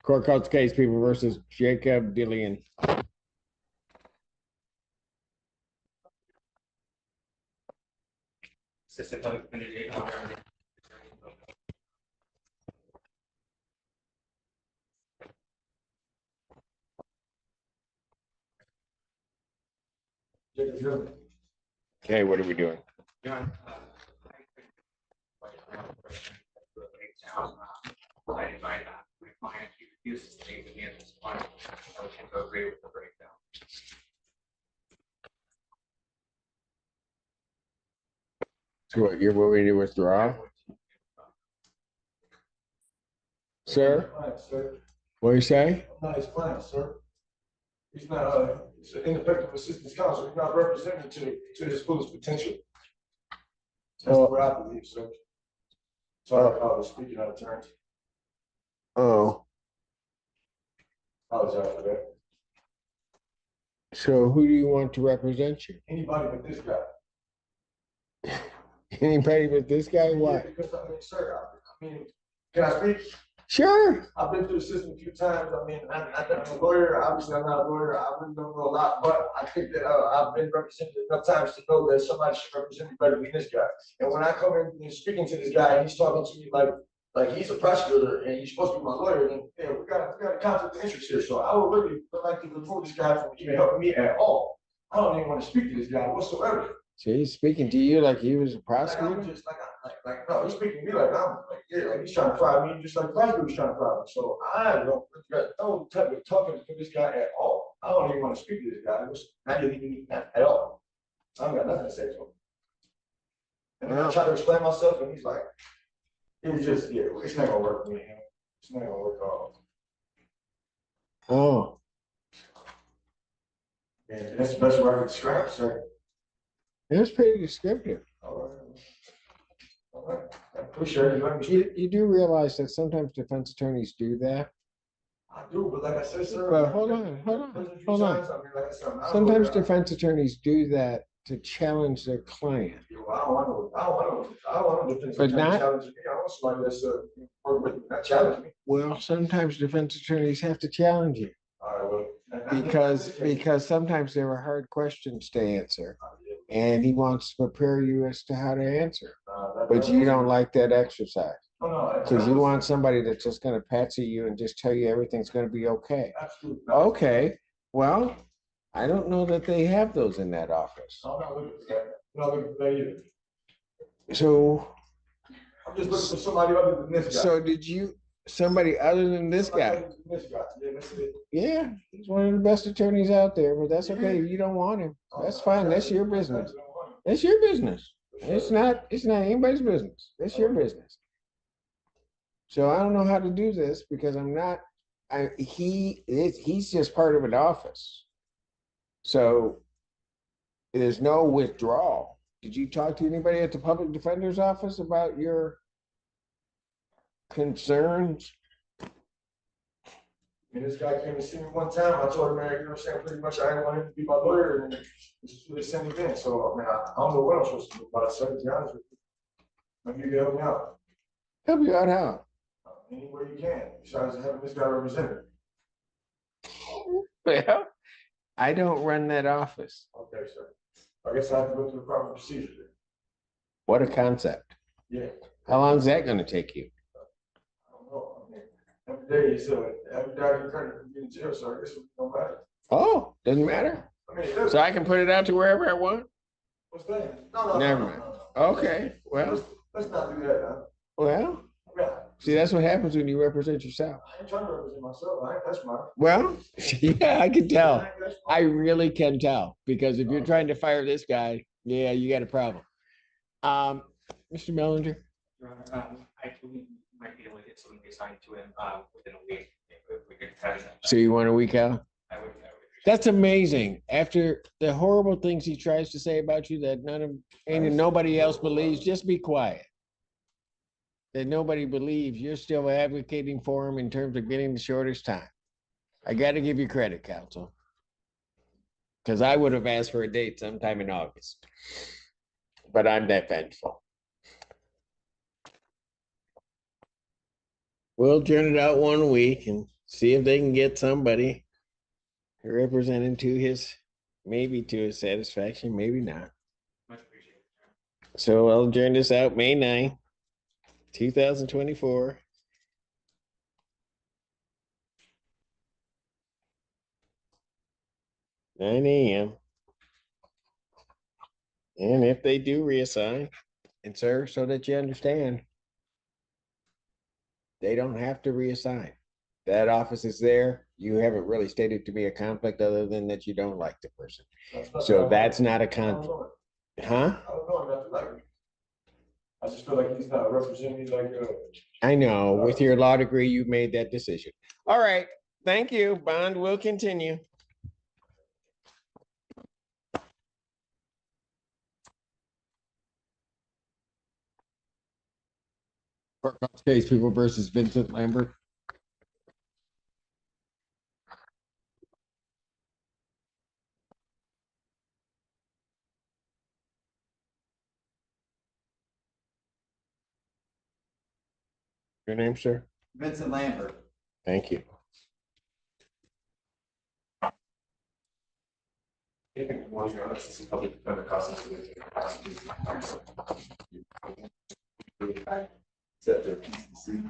Court calls case people versus Jacob Dillian. Assistant Public Defender Jacob. Okay, what are we doing? I invite my client to refuse to take the answers one. I can go agree with the breakdown. So what, you're willing to withdraw? Sir? Sir, What do you say? I'm not his client, sir. He's not, he's an ineffective assistance counsel. He's not representing to his fullest potential. That's what I believe, sir. Sorry, I was speaking out of turn. Oh, Apologize for that. so who do you want to represent you? Anybody but this guy. Anybody but this guy? Why? Yeah, because I mean, sir, I mean, can I speak? Sure. I've been through the system a few times. I mean, I'm a lawyer. Obviously, I'm not a lawyer. I really don't know a lot, but I think that I've been represented enough times to know that somebody should represent me better than this guy. And when I come in and speaking to this guy, and he's talking to me like he's a prosecutor and he's supposed to be my lawyer, then yeah, we got a conflict of interest here. So I would really like to remove this guy from even helping me at all. I don't even want to speak to this guy whatsoever. So he's speaking to you like he was a Like prosecutor? I'm just no, he's speaking to me like I'm like, yeah, like he's trying to fire me just like the prosecutor was trying to fire me. So I don't got no type of talking to this guy at all. I don't even want to speak to this guy. Not even at all. I don't got nothing to say to him. And I try to explain myself, and he's like, it was just, yeah, it's not gonna work for me. It's not gonna work at all. Oh, And that's the best way I can describe it, sir. it was pretty descriptive. All right. All right. I appreciate it. Let me speak. You do realize that sometimes defense attorneys do that? I do, but like I said, sir. But hold on. I mean, like I said, I'm not a Sometimes lawyer. defense attorneys do that to challenge their client. I don't want to defend But not- challenge me. I want somebody that's work with me, not challenge me. Well, sometimes defense attorneys have to challenge you All right, well. because sometimes there are hard questions to answer, and he wants to prepare you as to how to answer. But you don't like that exercise because you want somebody that's just going to patsy you and just tell you everything's going to be okay. Absolutely. Okay, well, I don't know that they have those in that office. I'm not looking for that. I'm not looking for that either. So, I'm just looking for somebody other than this guy. so somebody other than this guy? Other than this guy. Yeah, that's it. Yeah, he's one of the best attorneys out there, but that's okay. If you don't want him, that's fine. That's your business. That's your business. It's not anybody's business. That's your business. So I don't know how to do this because he's just part of an office. So there's no withdrawal. Did you talk to anybody at the public defender's office about your concerns? And this guy came to see me one time. I told him, man, you know what I'm saying? Pretty much I didn't want him to be my lawyer, and this is what they sent me in. So, I mean, I don't know what I'm supposed to do about it, sir, to be honest with you. Maybe you can help me out. Help you out how? Any way you can, besides having this guy represented. Well, I don't run that office. Okay, sir. I guess I have to go through the proper procedure then. What a concept. Yeah. How long is that going to take you? I don't know. I mean, every day is, every day I get credit for being in jail, so I guess it don't matter. Oh, doesn't matter. I mean, it does. So I can put it out to wherever I want? What's that? No. Never mind. Okay, well, Let's not do that now. well, Yeah. see, that's what happens when you represent yourself. I ain't trying to represent myself. I ain't touch mine. Well, yeah, I can tell. I really can tell because if you're trying to fire this guy, yeah, you got a problem. Mr. Mellinger? I believe we might be able to get something assigned to him within a week. If we could try to. So you want a week out? I would. That's amazing. After the horrible things he tries to say about you that nobody else believes, just be quiet. That nobody believes, you're still advocating for him in terms of getting the shortest time. I got to give you credit, counsel. Because I would have asked for a date sometime in August. But I'm that vengeful. We'll turn it out 1 week and See if they can get somebody represented to his, maybe to his satisfaction, maybe not. Much appreciated. So I'll adjourn this out May 9th, 2024. 9 a.m. And if they do reassign, and sir, so that you understand, they don't have to reassign. That office is there. You haven't really stated to me a conflict other than that you don't like the person. So that's not a conflict, huh? I don't know, nothing like it. I just feel like he's not representing me like, I know, with your law degree, you made that decision. All right, thank you. Bond will continue. Courthouse case, People versus Vincent Lambert. Your name, sir? Vincent Lambert. Thank you. Anything more, Your Honor, since the public defender costs us. Set their PCC.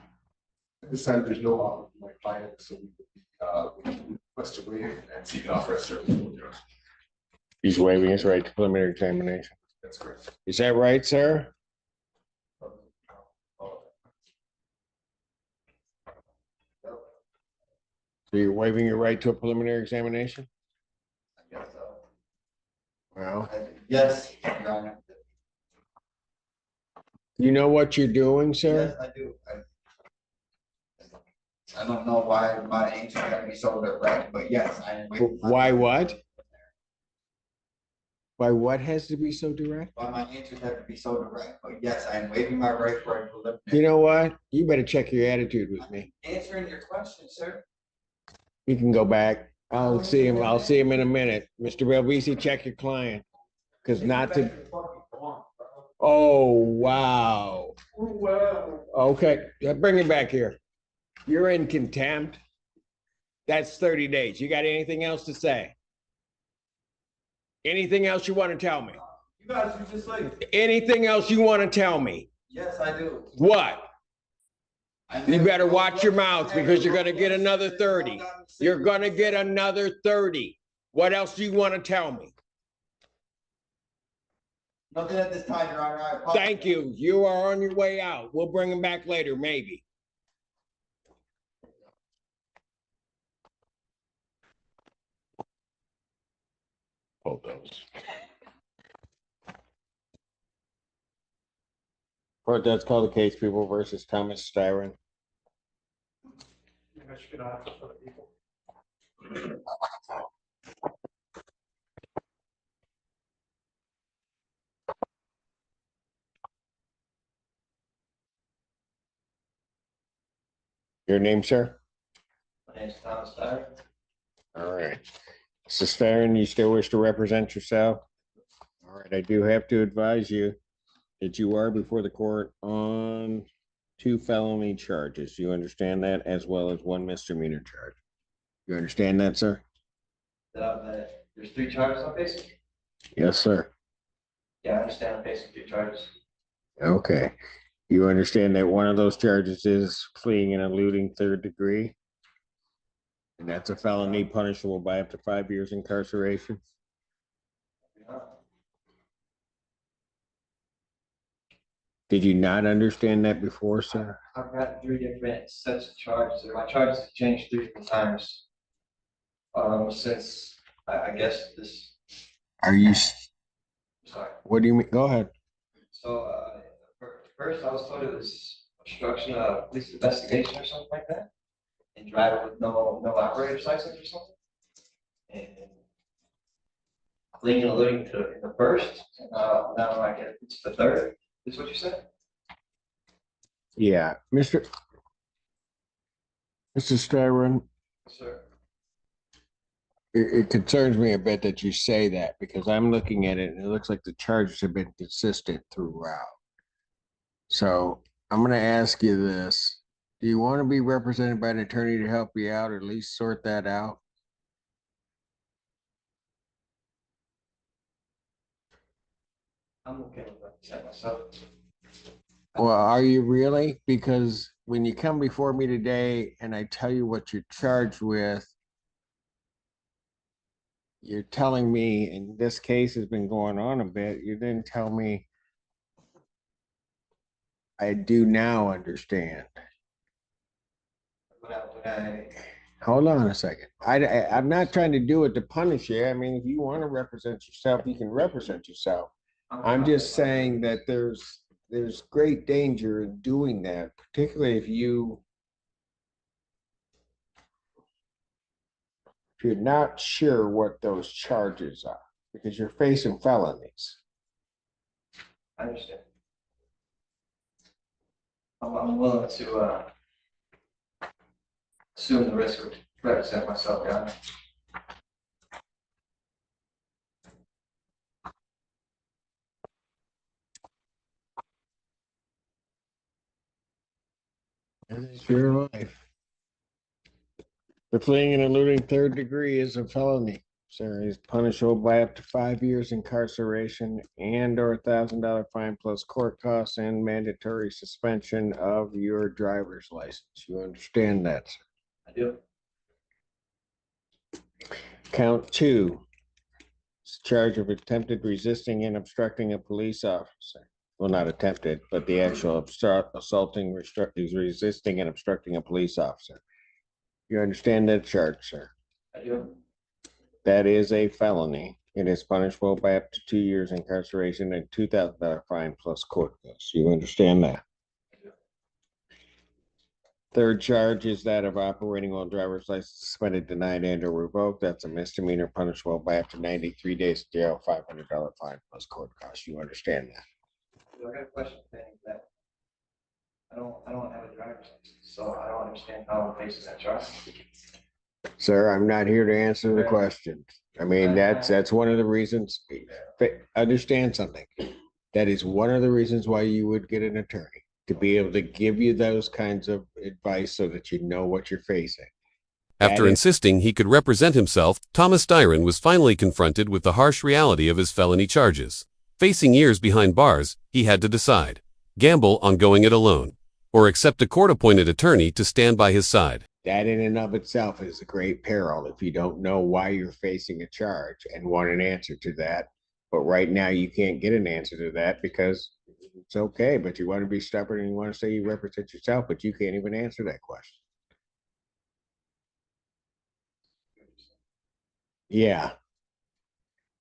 This time there's no offer for my client, so we request to waive and seek an offer as service. He's waiving his right to preliminary examination. That's correct. Is that right, sir? So you're waiving your right to a preliminary examination? I guess so. Well, Yes, Your Honor. you know what you're doing, sir? Yes, I do. I don't know why my answer gotta be so direct, but yes, I am. waiving my- Why what? Why what has to be so direct? Why my answers have to be so direct, but yes, I am waiving my right for a preliminary. You know what? You better check your attitude with me. Answering your question, sir. You can go back. I'll see him. I'll see him in a minute. Mr. Belvisi, check your client. Because not to. Oh, wow. Okay, bring it back here. You're in contempt. That's 30 days. You got anything else to say? Anything else you want to tell me? You guys are just like, Anything else you want to tell me? yes, I do. What? You better watch your mouth because you're gonna get another 30. You're gonna get another 30. What else do you want to tell me? Nothing at this time, Your Honor. I apologize. Thank you. You are on your way out. We'll bring him back later, maybe. Hold those. Court, that's called the case People versus Thomas Styron. I should get on for the people. Your name, sir? My name's Thomas Dyer. All right. Mr. Styron, you still wish to represent yourself? All right, I do have to advise you that you are before the court on 2 felony charges. You understand that, as well as 1 misdemeanor charge. You understand that, sir? There's 3 charges I'm facing? Yes, sir. Yeah, I understand I'm facing 3 charges. Okay. You understand that one of those charges is fleeing and eluding 3rd degree? And that's a felony punishable by up to 5 years incarceration? Yeah. Did you not understand that before, sir? I've got 3 different sets of charges. My charges have changed 3 different times. Since I guess this, Are you, sorry. what do you mean? Go ahead. So, first I was told it was obstruction of police investigation or something like that. And driving with no operator's license or something. And fleeing and eluding in the first, now I get it's the 3rd. Is what you said? Yeah, Mr. Styron, Sir. it concerns me a bit that you say that because I'm looking at it and it looks like the charges have been consistent throughout. So I'm going to ask you this. Do you want to be represented by an attorney to help you out, or at least sort that out? I'm okay with that myself. Well, are you really? Because when you come before me today and I tell you what you're charged with, you're telling me, and this case has been going on a bit, you didn't tell me I do now understand. When I Hold on a second. I'm not trying to do it to punish you. I mean, if you want to represent yourself, you can represent yourself. I'm just saying that there's great danger in doing that, particularly if you're not sure what those charges are, because you're facing felonies. I understand. I'm willing to assume the risk of represent myself, yeah. It's your life. The fleeing and eluding third degree is a felony. Sir, is punishable by up to 5 years incarceration and or $1,000 fine plus court costs and mandatory suspension of your driver's license. You understand that, sir? I do. Count two, charge of attempted resisting and obstructing a police officer. Well, not attempted, but the actual assaulting, resisting and obstructing a police officer. You understand that charge, sir? I do. That is a felony. It is punishable by up to 2 years incarceration and $2,000 fine plus court costs. You understand that? Third charge is that of operating while driver's license suspended, denied, and or revoked. That's a misdemeanor punishable by up to 93 days jail, $500 fine plus court costs. You understand that? I got a question saying that I don't have a driver's license, so I don't understand how I'm facing that charge. Sir, I'm not here to answer the question. I mean, that's one of the reasons. Understand something. That is one of the reasons why you would get an attorney, to be able to give you those kinds of advice so that you know what you're facing. After insisting he could represent himself, Thomas Styron was finally confronted with the harsh reality of his felony charges. Facing years behind bars, he had to decide: gamble on going it alone, or accept a court-appointed attorney to stand by his side. That in and of itself is a great peril if you don't know why you're facing a charge and want an answer to that. But right now you can't get an answer to that because it's okay, but you want to be stubborn and you want to say you represent yourself, but you can't even answer that question. Yeah.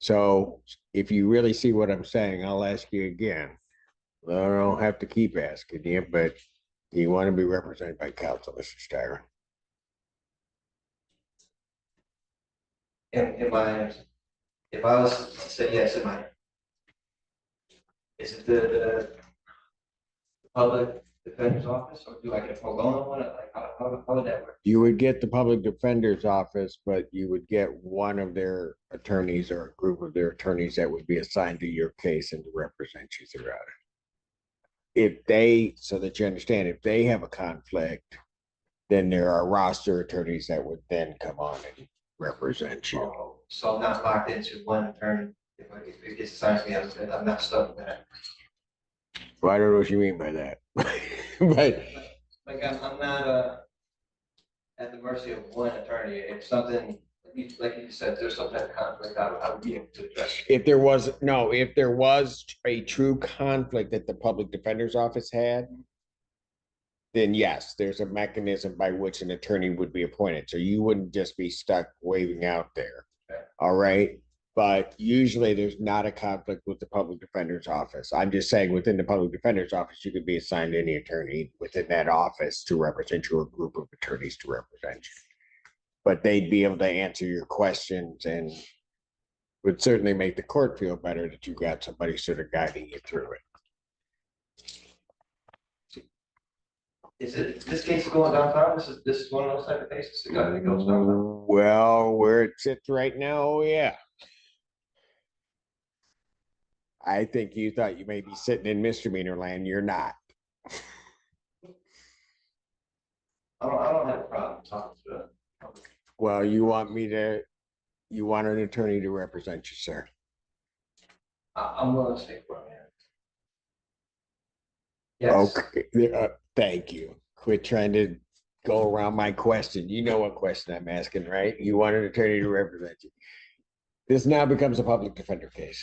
So if you really see what I'm saying, I'll ask you again. I don't have to keep asking you, but you want to be represented by counsel, Mr. Styron. If I was to say yes, is it the public defender's office, or do I get a pro bono one? Like, how would that work? You would get the public defender's office, but you would get one of their attorneys or a group of their attorneys that would be assigned to your case and to represent you throughout it. If they, so that you understand, if they have a conflict, then there are roster attorneys that would then come on and represent you. Oh, so I'm not locked into one attorney. If it gets assigned to me, I'm not stuck with that. Well, I don't know what you mean by that, but Like I'm not at the mercy of one attorney. If something, like you said, there's some type of conflict, I would be able to address it. if there was a true conflict that the public defender's office had, then yes, there's a mechanism by which an attorney would be appointed. So you wouldn't just be stuck waving out there. Okay. All right. But usually there's not a conflict with the public defender's office. I'm just saying within the public defender's office, you could be assigned any attorney within that office to represent you, or a group of attorneys to represent you. But they'd be able to answer your questions and would certainly make the court feel better that you got somebody sort of guiding you through it. Is this case going downtown? This is one of those type of cases that goes downtown. Well, where it sits right now, oh yeah. I think you thought you may be sitting in misdemeanor land. You're not. I don't have a problem talking to it. Well, you want an attorney to represent you, sir. I'm willing to take one, yeah. Yes. Okay, thank you. Quit trying to go around my question. You know what question I'm asking, right? You want an attorney to represent you. This now becomes a public defender case.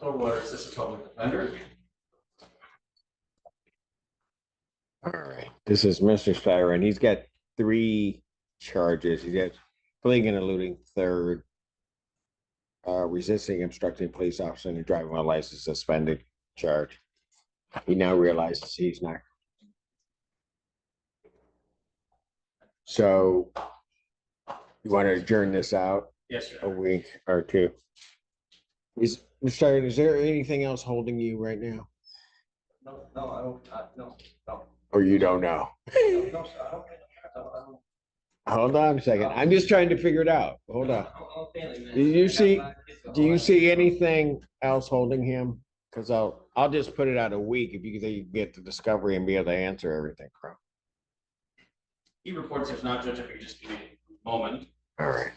Is this a public defender? All right, this is Mr. Styron. He's got 3 charges. He's got fleeing and eluding, third, resisting, obstructing police officer, and driving while license suspended charge. He now realizes he's not. So you want to adjourn this out Yes, a sir. week or 2? Mr. Styron, is there anything else holding you right now? No, I don't, no. Or you don't know? No, sir, I don't. Hold on a second. I'm just trying to figure it out. Hold on. I'm a family man. Do you I got see- 5 kids at Do home. you see anything else holding him? Because I'll just put it out a week if you can get the discovery and be able to answer everything from. He reports there's not, Judge, if you could just give me a moment. All right.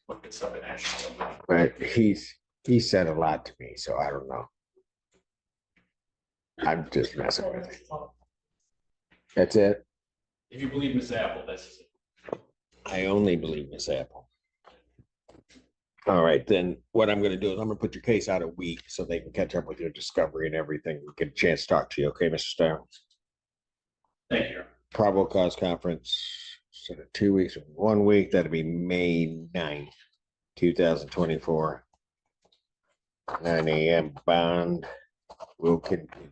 Look at stuff in action. But he said a lot to me, so I don't know. I'm just messing with it. That's it. If you believe Miss Apple, this is it. I only believe Miss Apple. All right, then what I'm gonna do is I'm gonna put your case out a week so they can catch up with your discovery and everything. Get a chance to talk to you, okay, Mr. Stone? Thank you. Probable cause conference, instead of 2 weeks, 1 week, that'll be May 9th, 2024. 9 a.m. bond will continue.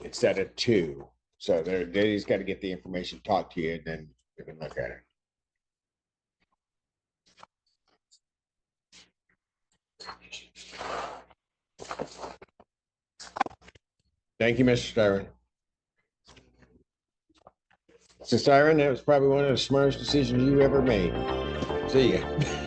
Instead of 2. So they just got to get the information, talk to you, and then you can look at it. Thank you, Mr. Styron. Mr. Styron, that was probably one of the smartest decisions you ever made. See ya.